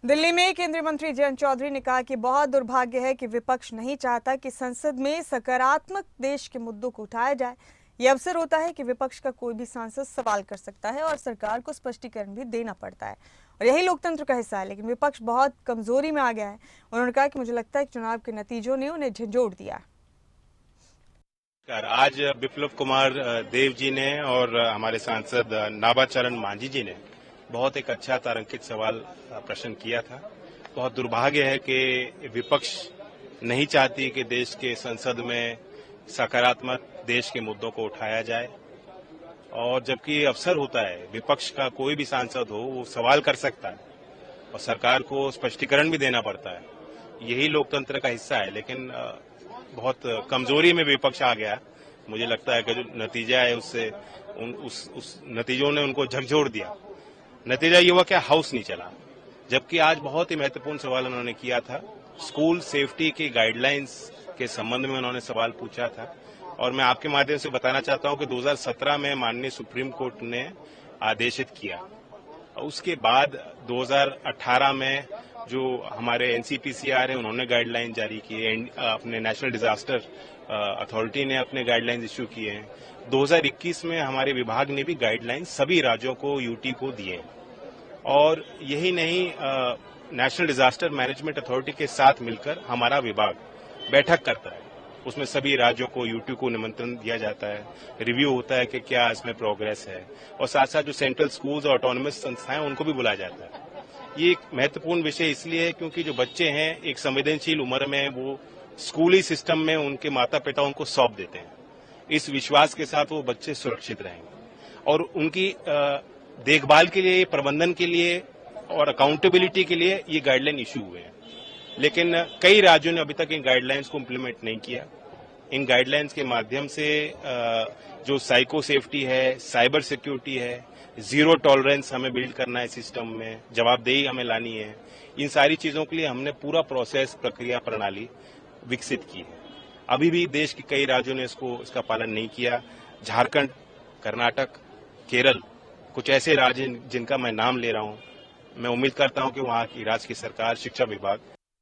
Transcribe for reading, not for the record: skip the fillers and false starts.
दिल्ली में केंद्रीय मंत्री जयंत चौधरी ने कहा कि बहुत दुर्भाग्य है कि विपक्ष नहीं चाहता कि संसद में सकारात्मक देश के मुद्दों को उठाया जाए। ये अवसर होता है कि विपक्ष का कोई भी सांसद सवाल कर सकता है और सरकार को स्पष्टीकरण भी देना पड़ता है और यही लोकतंत्र का हिस्सा है। लेकिन विपक्ष बहुत कमजोरी में आ गया है। उन्होंने कहा कि मुझे लगता है कि चुनाव के नतीजों ने उन्हें झंझोड़ दिया। आज बिप्लब कुमार देव जी ने और हमारे सांसद नाभाचरण मांझी जी ने बहुत एक अच्छा तारांकित सवाल प्रश्न किया था। बहुत दुर्भाग्य है कि विपक्ष नहीं चाहती कि देश के संसद में सकारात्मक देश के मुद्दों को उठाया जाए और जबकि अवसर होता है विपक्ष का कोई भी सांसद हो वो सवाल कर सकता है और सरकार को स्पष्टीकरण भी देना पड़ता है। यही लोकतंत्र का हिस्सा है। लेकिन बहुत कमजोरी में विपक्ष आ गया। मुझे लगता है कि जो नतीजा है उससे उस नतीजों ने उनको झकझोर दिया। नतीजा ये हुआ कि हाउस नहीं चला, जबकि आज बहुत ही महत्वपूर्ण सवाल उन्होंने किया था। स्कूल सेफ्टी की गाइडलाइंस के संबंध में उन्होंने सवाल पूछा था और मैं आपके माध्यम से बताना चाहता हूं कि 2017 में माननीय सुप्रीम कोर्ट ने आदेशित किया। उसके बाद 2018 में जो हमारे एनसीपीसीआर है उन्होंने गाइडलाइन जारी की है। अपने नेशनल डिजास्टर अथॉरिटी ने अपने गाइडलाइंस इश्यू किए हैं। 2021 में हमारे विभाग ने भी गाइडलाइन सभी राज्यों को यूटी को दिए और यही नहीं, नेशनल डिजास्टर मैनेजमेंट अथॉरिटी के साथ मिलकर हमारा विभाग बैठक करता है। उसमें सभी राज्यों को यूटी को निमंत्रण दिया जाता है, रिव्यू होता है कि क्या इसमें प्रोग्रेस है और साथ साथ जो सेंट्रल स्कूल्स और ऑटोनमस संस्थाएं उनको भी बुलाया जाता है। ये एक महत्वपूर्ण विषय इसलिए है क्योंकि जो बच्चे हैं एक संवेदनशील उम्र में वो स्कूली सिस्टम में उनके माता पिता उनको सौंप देते हैं। इस विश्वास के साथ वो बच्चे सुरक्षित रहेंगे और उनकी देखभाल के लिए, प्रबंधन के लिए और अकाउंटेबिलिटी के लिए ये गाइडलाइन इश्यू हुए हैं। लेकिन कई राज्यों ने अभी तक इन गाइडलाइंस को इम्प्लीमेंट नहीं किया। इन गाइडलाइंस के माध्यम से जो साइको सेफ्टी है, साइबर सिक्योरिटी है, जीरो टॉलरेंस हमें बिल्ड करना है सिस्टम में, जवाबदेही हमें लानी है। इन सारी चीजों के लिए हमने पूरा प्रोसेस, प्रक्रिया, प्रणाली विकसित की है। अभी भी देश के कई राज्यों ने इसका पालन नहीं किया। झारखंड, कर्नाटक, केरल, कुछ ऐसे राज्य जिनका मैं नाम ले रहा हूं। मैं उम्मीद करता हूं कि वहां की राज्य की सरकार, शिक्षा विभाग